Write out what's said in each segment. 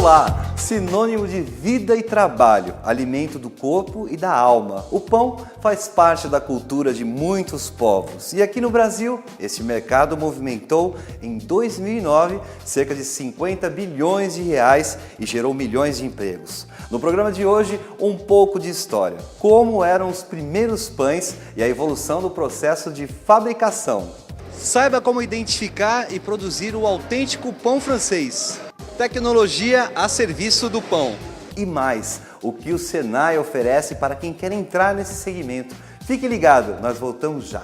Olá! Sinônimo de vida e trabalho, alimento do corpo e da alma. O pão faz parte da cultura de muitos povos. E aqui no Brasil, este mercado movimentou, em 2009, cerca de 50 bilhões de reais e gerou milhões de empregos. No programa de hoje, um pouco de história. Como eram os primeiros pães e a evolução do processo de fabricação. Saiba como identificar e produzir o autêntico pão francês. Tecnologia a serviço do pão. E mais, o que o Senai oferece para quem quer entrar nesse segmento. Fique ligado, nós voltamos já.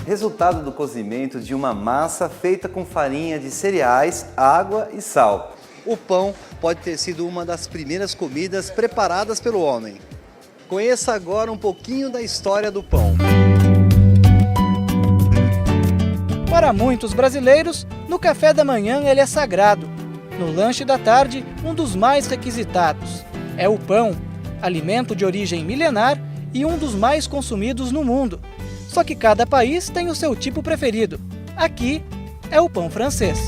Resultado do cozimento de uma massa feita com farinha de cereais, água e sal. O pão pode ter sido uma das primeiras comidas preparadas pelo homem. Conheça agora um pouquinho da história do pão. Para muitos brasileiros, no café da manhã ele é sagrado. No lanche da tarde, um dos mais requisitados. É o pão, alimento de origem milenar e um dos mais consumidos no mundo. Só que cada país tem o seu tipo preferido. Aqui é o pão francês.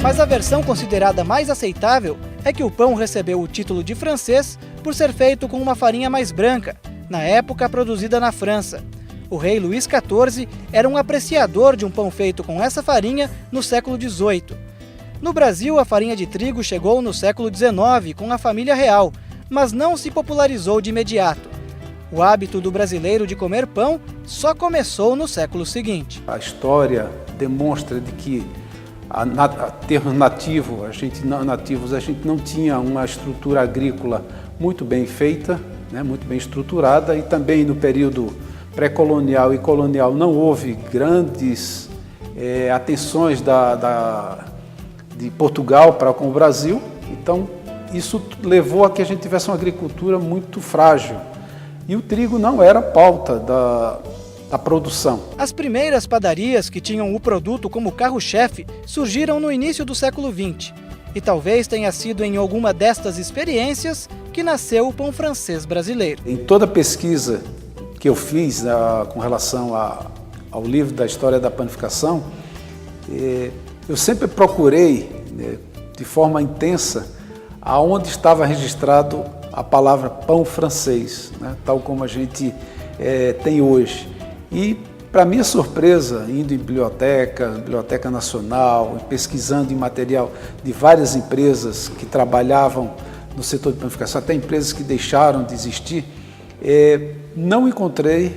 Mas a versão considerada mais aceitável é que o pão recebeu o título de francês por ser feito com uma farinha mais branca, na época produzida na França. O rei Luís XIV era um apreciador de um pão feito com essa farinha no século XVIII. No Brasil, a farinha de trigo chegou no século XIX com a família real, mas não se popularizou de imediato. O hábito do brasileiro de comer pão só começou no século seguinte. A história demonstra de que termos nativos, a gente não tinha uma estrutura agrícola muito bem feita, né, muito bem estruturada, e também no período pré-colonial e colonial não houve grandes atenções de Portugal para com o Brasil. Então isso levou a que a gente tivesse uma agricultura muito frágil e o trigo não era pauta da produção. As primeiras padarias que tinham o produto como carro-chefe surgiram no início do século XX e talvez tenha sido em alguma destas experiências que nasceu o pão francês brasileiro. Em toda pesquisa que eu fiz com relação ao livro da história da panificação, eu sempre procurei, de forma intensa, aonde estava registrado a palavra pão francês, né, tal como a gente tem hoje. E, para minha surpresa, indo em Biblioteca Nacional, pesquisando em material de várias empresas que trabalhavam no setor de panificação, até empresas que deixaram de existir, não encontrei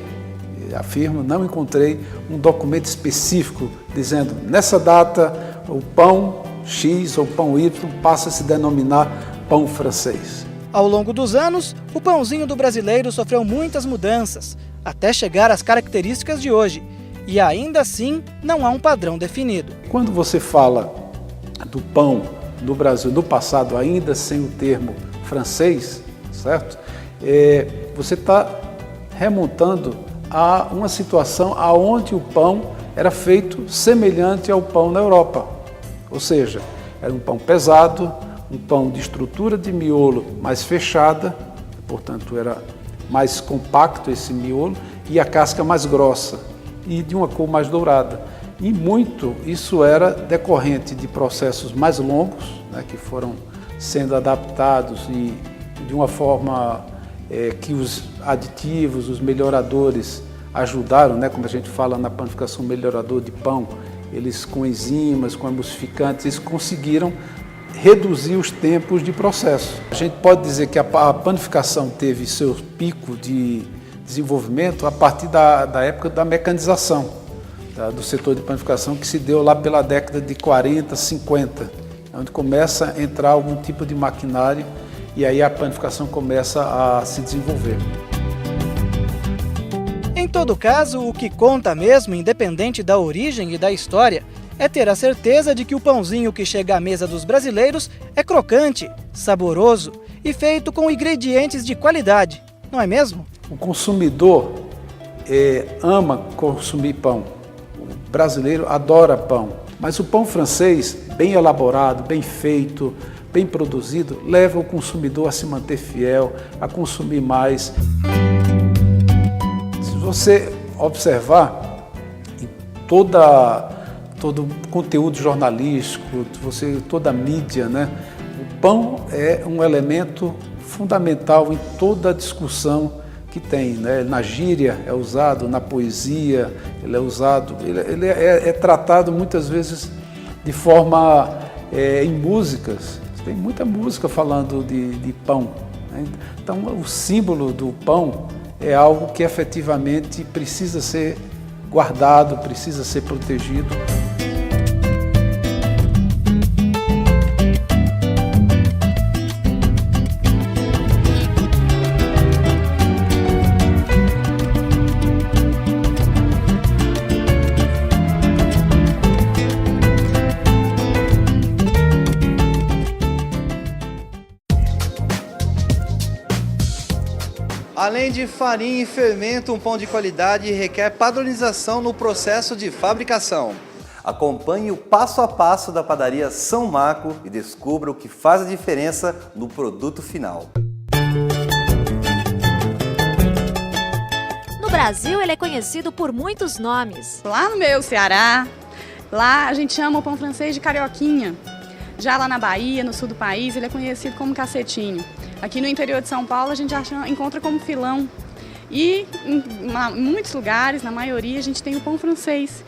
um documento específico dizendo nessa data o pão X ou pão Y passa a se denominar pão francês. Ao longo dos anos, o pãozinho do brasileiro sofreu muitas mudanças, até chegar às características de hoje, e ainda assim não há um padrão definido. Quando você fala do pão no Brasil no passado, ainda sem o termo francês, certo? Você está remontando a uma situação onde o pão era feito semelhante ao pão na Europa. Ou seja, era um pão pesado, um pão de estrutura de miolo mais fechada, portanto era mais compacto esse miolo e a casca mais grossa e de uma cor mais dourada. E muito isso era decorrente de processos mais longos, né, que foram sendo adaptados e de uma forma que os aditivos, os melhoradores ajudaram, né, como a gente fala na panificação, melhorador de pão, eles com enzimas, com emulsificantes, eles conseguiram reduzir os tempos de processo. A gente pode dizer que a panificação teve seu pico de desenvolvimento a partir da época da mecanização do setor de panificação, que se deu lá pela década de 40, 50, onde começa a entrar algum tipo de maquinário e aí a panificação começa a se desenvolver. Em todo caso, o que conta mesmo, independente da origem e da história, é ter a certeza de que o pãozinho que chega à mesa dos brasileiros é crocante, saboroso e feito com ingredientes de qualidade, não é mesmo? O consumidor ama consumir pão. O brasileiro adora pão. Mas o pão francês, bem elaborado, bem feito, bem produzido, leva o consumidor a se manter fiel, a consumir mais. Se você observar, em todo conteúdo jornalístico, toda a mídia, né? O pão é um elemento fundamental em toda a discussão que tem, né? Na gíria é usado, na poesia ele é usado, ele é tratado muitas vezes de forma em músicas. Tem muita música falando de pão, né? Então o símbolo do pão é algo que efetivamente precisa ser guardado, precisa ser protegido. Além de farinha e fermento, um pão de qualidade requer padronização no processo de fabricação. Acompanhe o passo a passo da padaria São Marco e descubra o que faz a diferença no produto final. No Brasil, ele é conhecido por muitos nomes. Lá no meu Ceará, lá a gente chama o pão francês de carioquinha. Já lá na Bahia, no sul do país, ele é conhecido como cacetinho. Aqui no interior de São Paulo a gente encontra como filão. E em muitos lugares, na maioria, a gente tem o pão francês.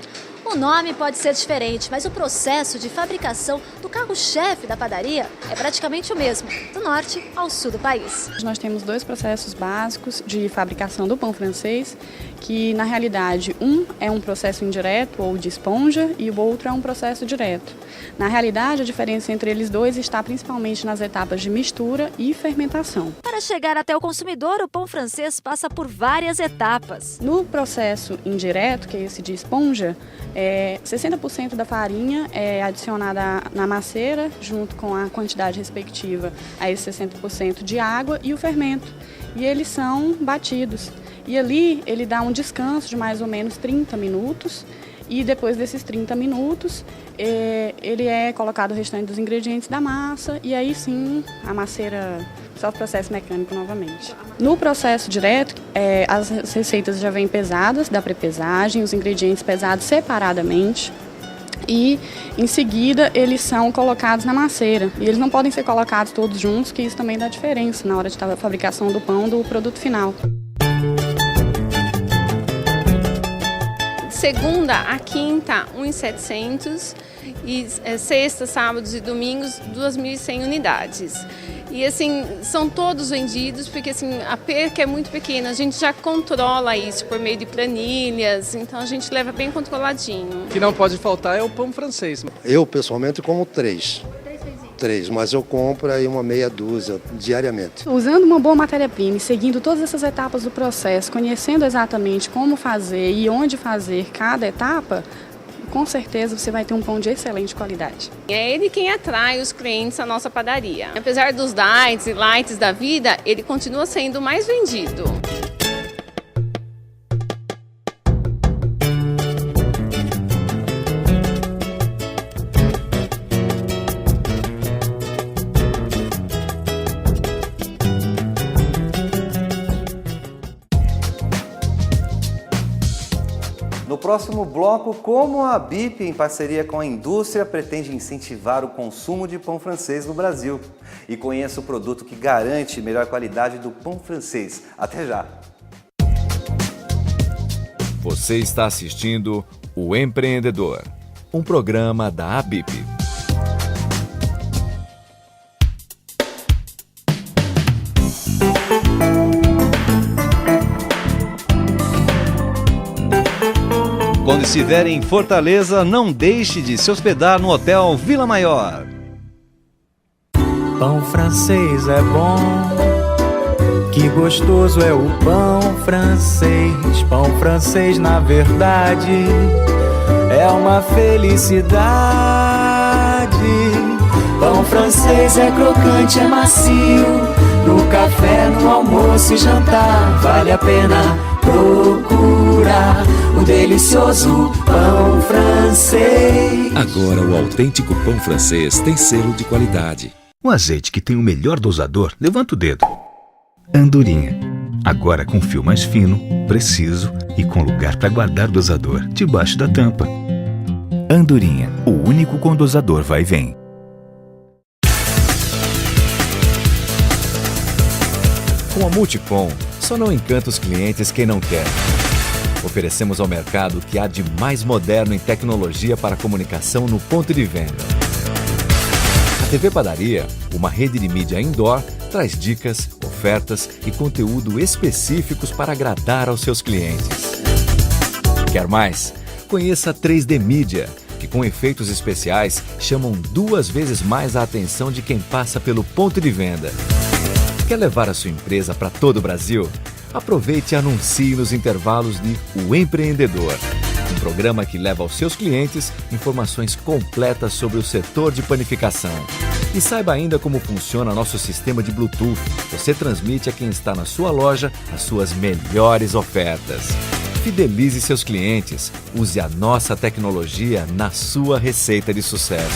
O nome pode ser diferente, mas o processo de fabricação do carro-chefe da padaria é praticamente o mesmo, do norte ao sul do país. Nós temos 2 processos básicos de fabricação do pão francês, que na realidade um é um processo indireto ou de esponja e o outro é um processo direto. Na realidade, a diferença entre eles dois está principalmente nas etapas de mistura e fermentação. Para chegar até o consumidor, o pão francês passa por várias etapas. No processo indireto, que é esse de esponja, 60% da farinha é adicionada na maceira, junto com a quantidade respectiva a esse 60% de água e o fermento. E eles são batidos. E ali ele dá um descanso de mais ou menos 30 minutos. E depois desses 30 minutos, ele é colocado o restante dos ingredientes da massa e aí sim a maceira sofre processo mecânico novamente. No processo direto, as receitas já vêm pesadas da pré-pesagem, os ingredientes pesados separadamente e em seguida eles são colocados na maceira. E eles não podem ser colocados todos juntos, que isso também dá diferença na hora de fabricação do pão do produto final. Segunda a quinta, 1.700 e sexta, sábados e domingos, 2.100 unidades. E assim, são todos vendidos porque assim, a perca é muito pequena, a gente já controla isso por meio de planilhas, então a gente leva bem controladinho. O que não pode faltar é o pão francês. Eu, pessoalmente, como 3, mas eu compro aí uma meia dúzia diariamente. Usando uma boa matéria-prima e seguindo todas essas etapas do processo, conhecendo exatamente como fazer e onde fazer cada etapa, com certeza você vai ter um pão de excelente qualidade. É ele quem atrai os clientes à nossa padaria. Apesar dos diets e lights da vida, ele continua sendo o mais vendido. No próximo bloco, como a ABIP, em parceria com a indústria, pretende incentivar o consumo de pão francês no Brasil. E conheça o produto que garante melhor qualidade do pão francês. Até já! Você está assistindo O Empreendedor, um programa da ABIP. Quando estiver em Fortaleza, não deixe de se hospedar no Hotel Vila Maior. Pão francês é bom, que gostoso é o pão francês. Pão francês, na verdade, é uma felicidade. Pão francês é crocante, é macio, no café, no almoço e jantar. Vale a pena procurar o delicioso pão francês. Agora o autêntico pão francês tem selo de qualidade. O azeite que tem o melhor dosador, levanta o dedo. Andorinha. Agora com fio mais fino, preciso e com lugar para guardar o dosador debaixo da tampa. Andorinha, o único com dosador vai e vem. Com a Multipom, só não encanta os clientes quem não quer. Oferecemos ao mercado o que há de mais moderno em tecnologia para comunicação no ponto de venda. A TV Padaria, uma rede de mídia indoor, traz dicas, ofertas e conteúdo específicos para agradar aos seus clientes. Quer mais? Conheça a 3D Mídia, que com efeitos especiais chamam 2 vezes mais a atenção de quem passa pelo ponto de venda. Quer levar a sua empresa para todo o Brasil? Aproveite e anuncie nos intervalos de O Empreendedor, um programa que leva aos seus clientes informações completas sobre o setor de panificação. E saiba ainda como funciona nosso sistema de Bluetooth. Você transmite a quem está na sua loja as suas melhores ofertas. Fidelize seus clientes. Use a nossa tecnologia na sua receita de sucesso.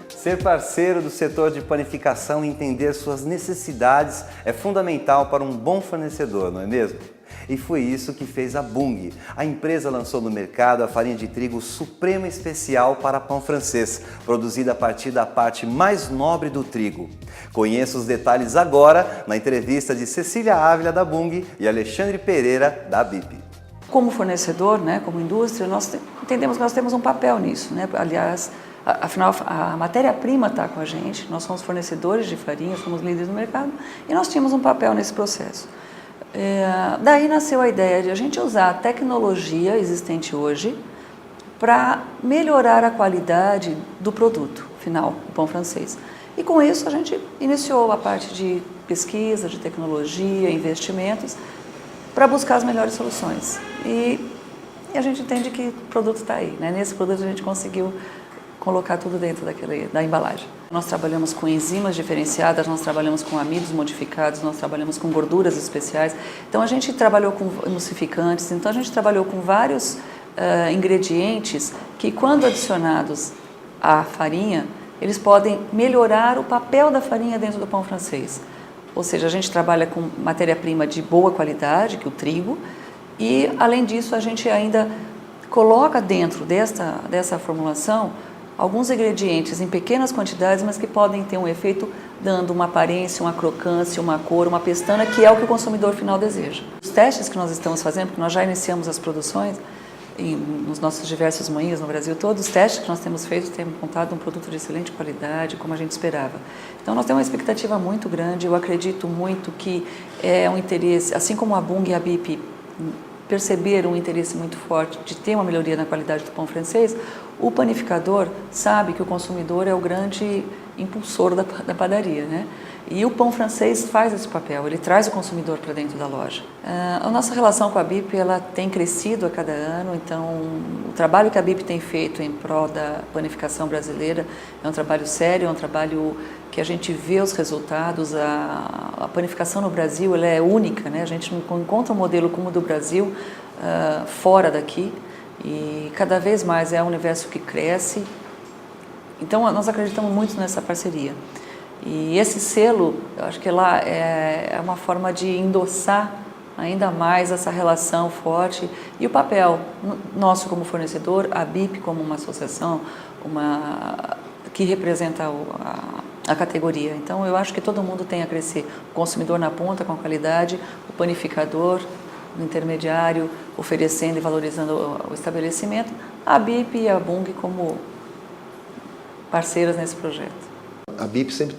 Ser parceiro do setor de panificação e entender suas necessidades é fundamental para um bom fornecedor, não é mesmo? E foi isso que fez a Bunge. A empresa lançou no mercado a farinha de trigo Suprema Especial para pão francês, produzida a partir da parte mais nobre do trigo. Conheça os detalhes agora na entrevista de Cecília Ávila, da Bunge, e Alexandre Pereira, da BIP. Como fornecedor, como indústria, nós entendemos que nós temos um papel nisso, Aliás, afinal, a matéria-prima está com a gente, nós somos fornecedores de farinha, somos líderes no mercado e nós tínhamos um papel nesse processo. Daí nasceu a ideia de a gente usar a tecnologia existente hoje para melhorar a qualidade do produto final, o pão francês. E com isso a gente iniciou a parte de pesquisa, de tecnologia, investimentos, para buscar as melhores soluções. E a gente entende que o produto está aí, Nesse produto a gente conseguiu colocar tudo dentro da embalagem. Nós trabalhamos com enzimas diferenciadas, nós trabalhamos com amidos modificados, nós trabalhamos com gorduras especiais. Então a gente trabalhou com emulsificantes, então a gente trabalhou com vários ingredientes que, quando adicionados à farinha, eles podem melhorar o papel da farinha dentro do pão francês. Ou seja, a gente trabalha com matéria-prima de boa qualidade, que é o trigo, e além disso a gente ainda coloca dentro dessa formulação alguns ingredientes em pequenas quantidades, mas que podem ter um efeito dando uma aparência, uma crocância, uma cor, uma pestana, que é o que o consumidor final deseja. Os testes que nós estamos fazendo, porque nós já iniciamos as produções nos nossos diversos moinhos no Brasil todo, os testes que nós temos feito têm montado um produto de excelente qualidade, como a gente esperava. Então nós temos uma expectativa muito grande, eu acredito muito que é um interesse, assim como a Bunge e a BIP perceberam um interesse muito forte de ter uma melhoria na qualidade do pão francês, o panificador sabe que o consumidor é o grande impulsor da padaria, E o pão francês faz esse papel, ele traz o consumidor para dentro da loja. A nossa relação com a BIP ela tem crescido a cada ano, então o trabalho que a BIP tem feito em prol da panificação brasileira é um trabalho sério, é um trabalho que a gente vê os resultados. A panificação no Brasil ela é única, A gente não encontra um modelo como o do Brasil fora daqui, e cada vez mais é um universo que cresce. Então nós acreditamos muito nessa parceria. E esse selo, eu acho que lá é uma forma de endossar ainda mais essa relação forte e o papel nosso como fornecedor, a BIP como uma associação, que representa a categoria. Então eu acho que todo mundo tem a crescer. O consumidor na ponta com qualidade, o panificador no intermediário, oferecendo e valorizando o estabelecimento, a BIP e a Bunge como parceiras nesse projeto. A BIP sempre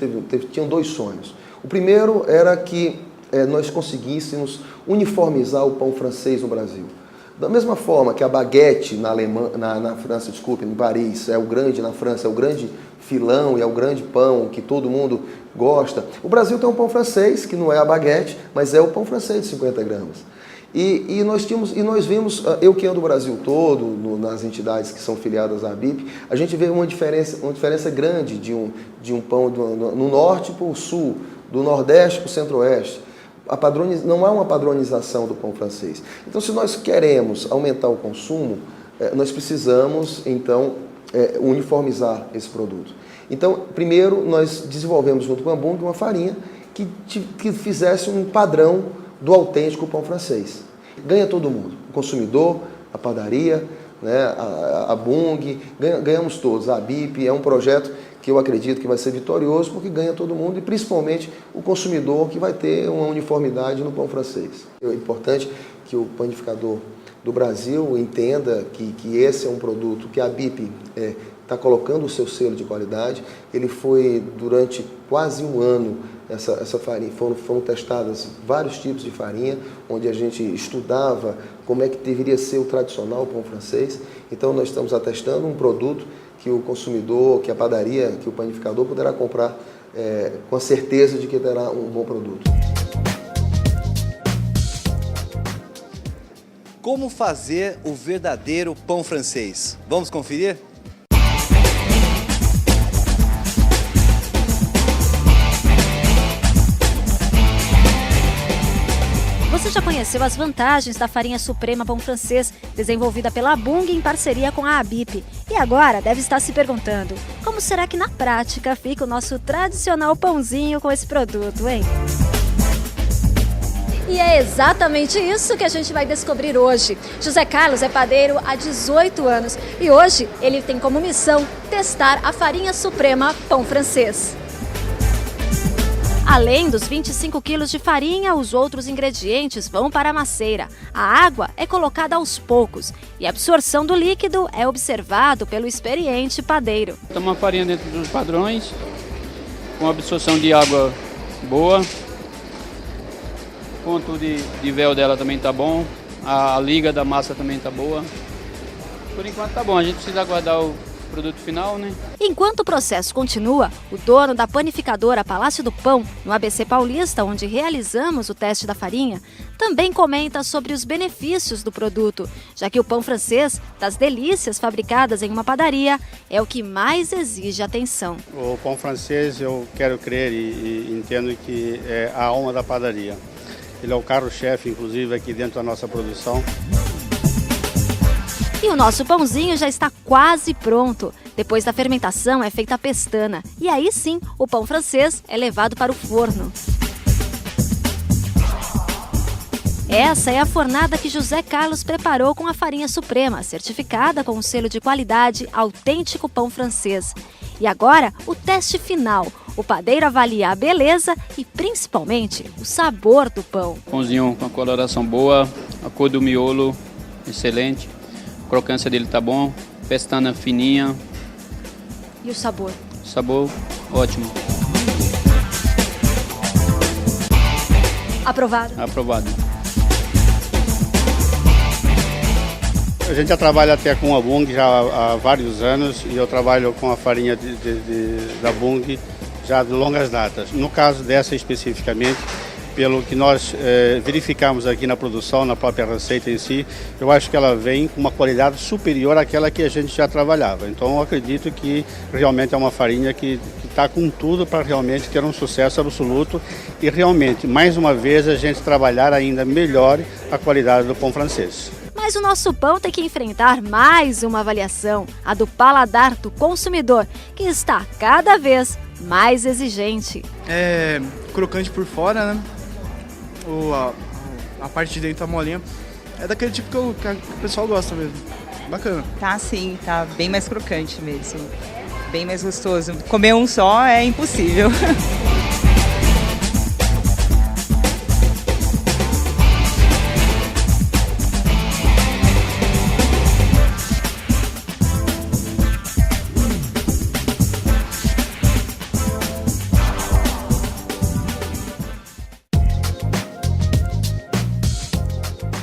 tinha 2 sonhos. O primeiro era que nós conseguíssemos uniformizar o pão francês no Brasil. Da mesma forma que a baguete na França, em Paris, é o grande, na França, é o grande filão e é o grande pão que todo mundo gosta, o Brasil tem um pão francês, que não é a baguete, mas é o pão francês de 50 gramas. E nós vimos, eu que ando o Brasil todo, nas entidades que são filiadas à BIP, a gente vê uma diferença grande de um pão no norte para o sul, do nordeste para o centro-oeste. Não há uma padronização do pão francês. Então, se nós queremos aumentar o consumo, nós precisamos, então, uniformizar esse produto. Então, primeiro, nós desenvolvemos junto com a Bunge uma farinha que fizesse um padrão do autêntico pão francês. Ganha todo mundo, o consumidor, a padaria, né, a Bung, ganhamos todos, a BIP. É um projeto que eu acredito que vai ser vitorioso, porque ganha todo mundo e principalmente o consumidor, que vai ter uma uniformidade no pão francês. É importante que o panificador do Brasil entenda que esse é um produto que a BIP está colocando o seu selo de qualidade. Ele foi, durante quase um ano, essa farinha, foram testadas vários tipos de farinha, onde a gente estudava como é que deveria ser o tradicional pão francês. Então nós estamos atestando um produto que o consumidor, que a padaria, que o panificador poderá comprar com a certeza de que terá um bom produto. Como fazer o verdadeiro pão francês? Vamos conferir? Você já conheceu as vantagens da farinha suprema pão francês, desenvolvida pela Bung em parceria com a ABIP? E agora deve estar se perguntando, como será que na prática fica o nosso tradicional pãozinho com esse produto, hein? E é exatamente isso que a gente vai descobrir hoje. José Carlos é padeiro há 18 anos e hoje ele tem como missão testar a farinha suprema pão francês. Além dos 25 quilos de farinha, os outros ingredientes vão para a maceira. A água é colocada aos poucos e a absorção do líquido é observado pelo experiente padeiro. Toma a farinha dentro dos padrões, com absorção de água boa. O ponto de véu dela também está bom, a liga da massa também está boa. Por enquanto está bom, a gente precisa aguardar o produto final, né? Enquanto o processo continua, o dono da panificadora Palácio do Pão, no ABC Paulista, onde realizamos o teste da farinha, também comenta sobre os benefícios do produto, já que o pão francês, das delícias fabricadas em uma padaria, é o que mais exige atenção. O pão francês, eu quero crer e entendo que é a alma da padaria. Ele é o carro-chefe, inclusive, aqui dentro da nossa produção. E o nosso pãozinho já está quase pronto. Depois da fermentação é feita a pestana. E aí sim, o pão francês é levado para o forno. Essa é a fornada que José Carlos preparou com a farinha suprema, certificada com o selo de qualidade Autêntico Pão Francês. E agora, o teste final. O padeiro avalia a beleza e, principalmente, o sabor do pão. Pãozinho com a coloração boa, a cor do miolo excelente, a crocância dele tá bom, pestana fininha. E o sabor? Sabor ótimo. Aprovado? Aprovado. A gente já trabalha até com a Bung já há vários anos e eu trabalho com a farinha da Bung já de longas datas. No caso dessa especificamente, pelo que nós verificamos aqui na produção, na própria receita em si, eu acho que ela vem com uma qualidade superior àquela que a gente já trabalhava. Então eu acredito que realmente é uma farinha que está com tudo para realmente ter um sucesso absoluto e realmente, mais uma vez, a gente trabalhar ainda melhor a qualidade do pão francês. Mas o nosso pão tem que enfrentar mais uma avaliação, a do paladar do consumidor, que está cada vez mais exigente. É crocante por fora, né? A parte de dentro tá molinha. É daquele tipo que o pessoal gosta mesmo. Bacana. Tá sim, tá bem mais crocante mesmo. Bem mais gostoso. Comer um só é impossível.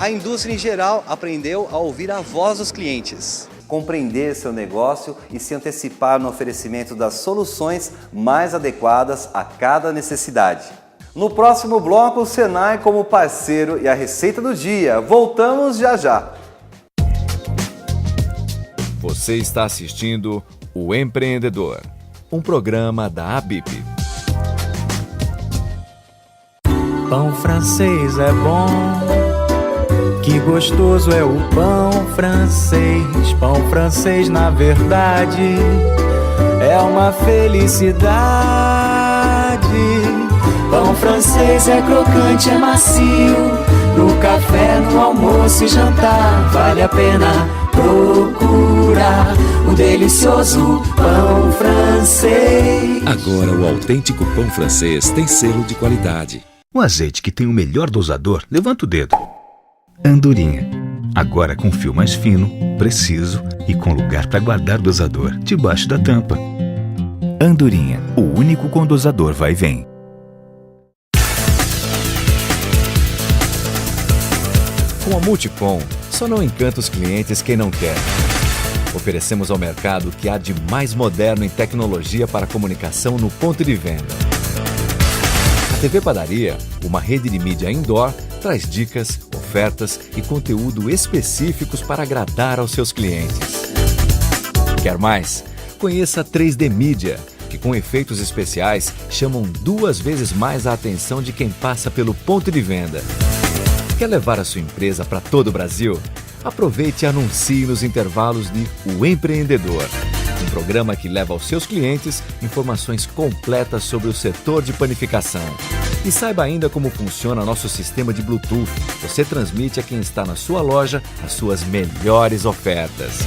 A indústria em geral aprendeu a ouvir a voz dos clientes, compreender seu negócio e se antecipar no oferecimento das soluções mais adequadas a cada necessidade. No próximo bloco, o Senai como parceiro e a receita do dia. Voltamos já já. Você está assistindo O Empreendedor, um programa da ABIP. Pão francês é bom. Que gostoso é o pão francês. Pão francês, na verdade, é uma felicidade. Pão francês é crocante, é macio. No café, no almoço e jantar, vale a pena procurar o delicioso pão francês. Agora o autêntico pão francês tem selo de qualidade. Um azeite que tem o melhor dosador, levanta o dedo. Andorinha. Agora com fio mais fino, preciso e com lugar para guardar dosador debaixo da tampa. Andorinha, o único com dosador vai e vem. Com a Multicom, só não encanta os clientes quem não quer. Oferecemos ao mercado o que há de mais moderno em tecnologia para comunicação no ponto de venda. A TV Padaria, uma rede de mídia indoor, traz dicas, ofertas e conteúdo específicos para agradar aos seus clientes. Quer mais? Conheça a 3D Mídia, que com efeitos especiais chamam 2 vezes mais a atenção de quem passa pelo ponto de venda. Quer levar a sua empresa para todo o Brasil? Aproveite e anuncie nos intervalos de O Empreendedor, um programa que leva aos seus clientes informações completas sobre o setor de panificação. E saiba ainda como funciona nosso sistema de Bluetooth. Você transmite a quem está na sua loja as suas melhores ofertas.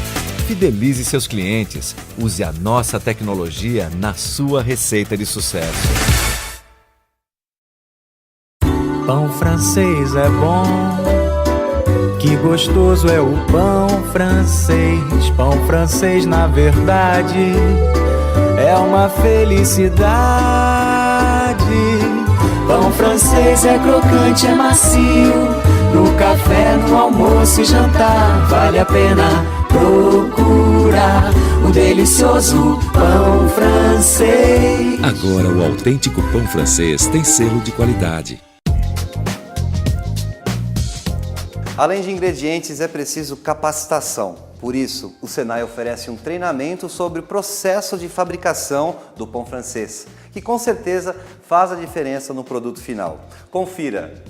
Fidelize seus clientes. Use a nossa tecnologia na sua receita de sucesso. Pão francês é bom, que gostoso é o pão francês. Pão francês, na verdade, é uma felicidade. Pão francês é crocante, é macio. No café, no almoço e jantar, vale a pena procurar o delicioso pão francês. Agora o autêntico pão francês tem selo de qualidade. Além de ingredientes, é preciso capacitação. Por isso, o Senai oferece um treinamento sobre o processo de fabricação do pão francês, que com certeza faz a diferença no produto final. Confira!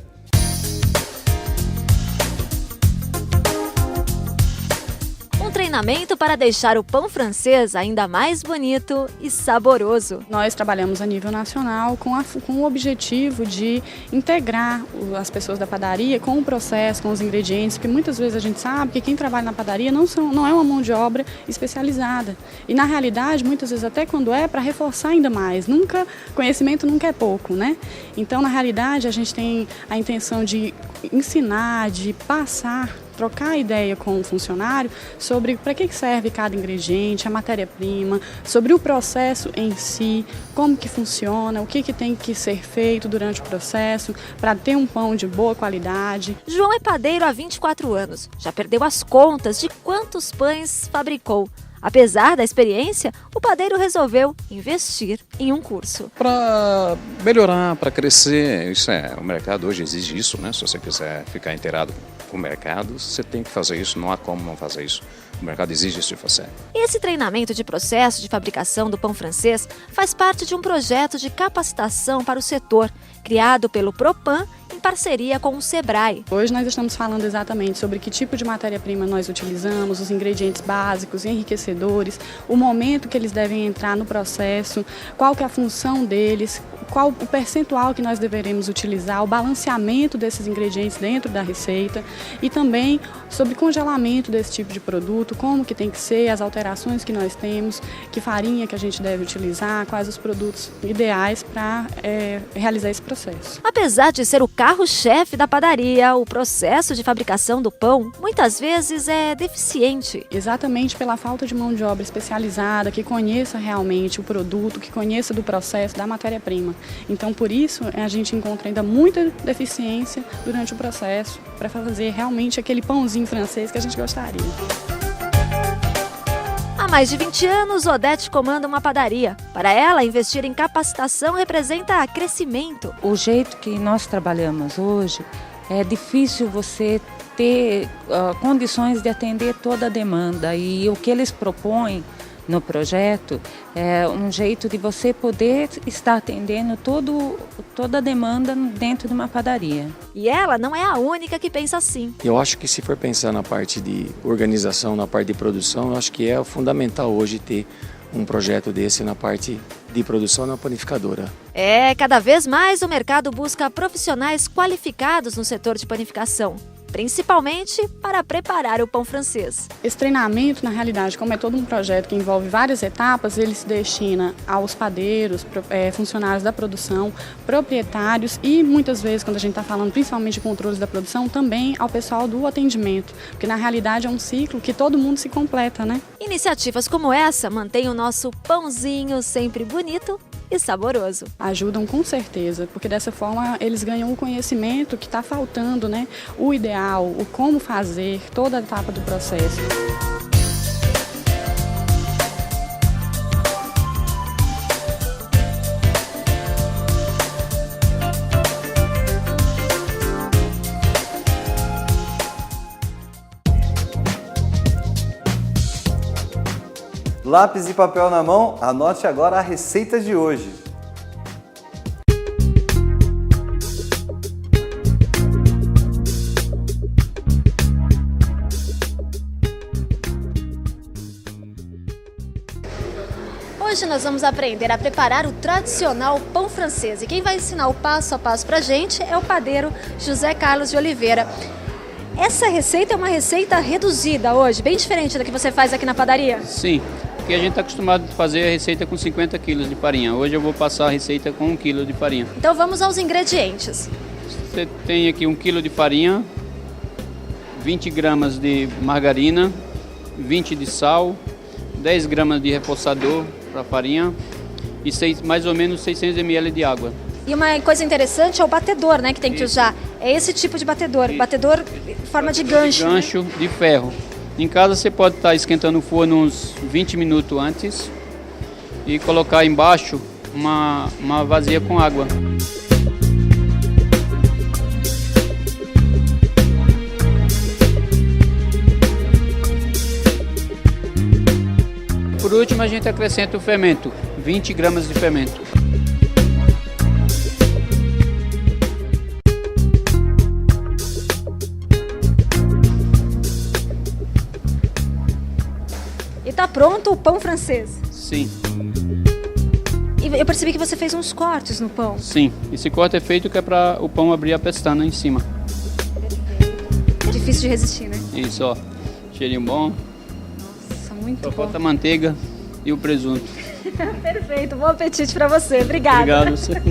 Treinamento para deixar o pão francês ainda mais bonito e saboroso. Nós trabalhamos a nível nacional com o objetivo de integrar as pessoas da padaria com o processo, com os ingredientes, porque muitas vezes a gente sabe que quem trabalha na padaria não é uma mão de obra especializada. E na realidade, muitas vezes até quando é para reforçar ainda mais, conhecimento nunca é pouco, né? Então, na realidade, a gente tem a intenção de ensinar, de passar, trocar ideia com o funcionário sobre para que serve cada ingrediente, a matéria-prima, sobre o processo em si, como que funciona, o que tem que ser feito durante o processo para ter um pão de boa qualidade. João é padeiro há 24 anos, já perdeu as contas de quantos pães fabricou. Apesar da experiência, o padeiro resolveu investir em um curso. Para melhorar, para crescer, o mercado hoje exige isso, né? Se você quiser ficar inteirado com o mercado, você tem que fazer isso, não há como não fazer isso. O mercado exige isso de você. Esse treinamento de processo de fabricação do pão francês faz parte de um projeto de capacitação para o setor, criado pelo Propan em parceria com o Sebrae. Hoje nós estamos falando exatamente sobre que tipo de matéria-prima nós utilizamos, os ingredientes básicos, enriquecedores, o momento que eles devem entrar no processo, qual que é a função deles, qual o percentual que nós deveremos utilizar, o balanceamento desses ingredientes dentro da receita e também sobre congelamento desse tipo de produto, como que tem que ser, as alterações que nós temos, que farinha que a gente deve utilizar, quais os produtos ideais para realizar esse processo. Apesar de ser o carro-chefe da padaria, o processo de fabricação do pão muitas vezes é deficiente. Exatamente pela falta de mão de obra especializada, que conheça realmente o produto, que conheça do processo, da matéria-prima. Então, por isso, a gente encontra ainda muita deficiência durante o processo para fazer realmente aquele pãozinho francês que a gente gostaria. Há mais de 20 anos, Odete comanda uma padaria. Para ela, investir em capacitação representa crescimento. O jeito que nós trabalhamos hoje, é difícil você ter condições de atender toda a demanda. E o que eles propõem no projeto é um jeito de você poder estar atendendo toda a demanda dentro de uma padaria. E ela não é a única que pensa assim. Eu acho que se for pensar na parte de organização, na parte de produção, eu acho que é fundamental hoje ter um projeto desse na parte de produção na panificadora. Cada vez mais o mercado busca profissionais qualificados no setor de panificação, principalmente para preparar o pão francês. Esse treinamento, na realidade, como é todo um projeto que envolve várias etapas, ele se destina aos padeiros, funcionários da produção, proprietários e, muitas vezes, quando a gente está falando principalmente de controles da produção, também ao pessoal do atendimento, porque na realidade é um ciclo que todo mundo se completa, né? Iniciativas como essa mantêm o nosso pãozinho sempre bonito e saboroso. Ajudam com certeza, porque dessa forma eles ganham o conhecimento que está faltando, né? O ideal, o como fazer, toda a etapa do processo. Lápis e papel na mão, anote agora a receita de hoje. Hoje nós vamos aprender a preparar o tradicional pão francês. E quem vai ensinar o passo a passo pra gente é o padeiro José Carlos de Oliveira. Essa receita é uma receita reduzida hoje, bem diferente da que você faz aqui na padaria? Sim, porque a gente está acostumado a fazer a receita com 50 quilos de farinha. Hoje eu vou passar a receita com 1 quilo de farinha. Então vamos aos ingredientes. Você tem aqui 1 quilo de farinha, 20 gramas de margarina, 20 de sal, 10 gramas de reforçador para farinha e mais ou menos 600 ml de água. E uma coisa interessante é o batedor, né, que tem que usar. É esse tipo de batedor, batedor em forma de gancho. Gancho, né? De ferro. Em casa você pode estar esquentando o forno uns 20 minutos antes e colocar embaixo uma vasilha com água. Por último a gente acrescenta o fermento, 20 gramas de fermento. Tá pronto o pão francês? Sim. E eu percebi que você fez uns cortes no pão. Sim, esse corte é feito que é para o pão abrir a pestana em cima. É difícil de resistir, né? Isso, ó. Cheirinho bom. Nossa, muito bom. Só falta a manteiga e o presunto. Perfeito, bom apetite para você. Obrigada. Obrigado. Você.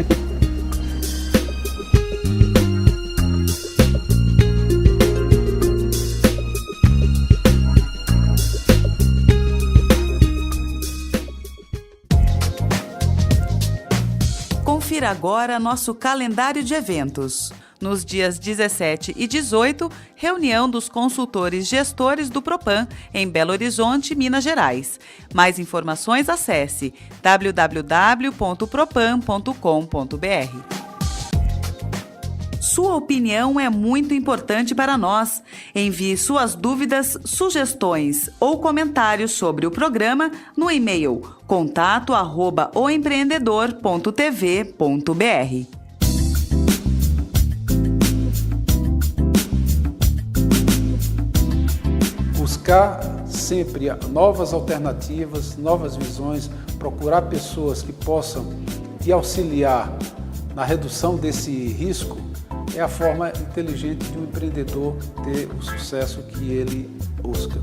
Confira agora nosso calendário de eventos. Nos dias 17 e 18, reunião dos consultores gestores do Propan, em Belo Horizonte, Minas Gerais. Mais informações, acesse www.propan.com.br. Sua opinião é muito importante para nós. Envie suas dúvidas, sugestões ou comentários sobre o programa no e-mail contato@oempreendedor.tv.br. Buscar sempre novas alternativas, novas visões, procurar pessoas que possam te auxiliar na redução desse risco é a forma inteligente de um empreendedor ter o sucesso que ele busca.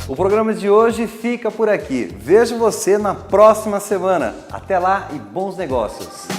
O programa de hoje fica por aqui. Vejo você na próxima semana. Até lá e bons negócios!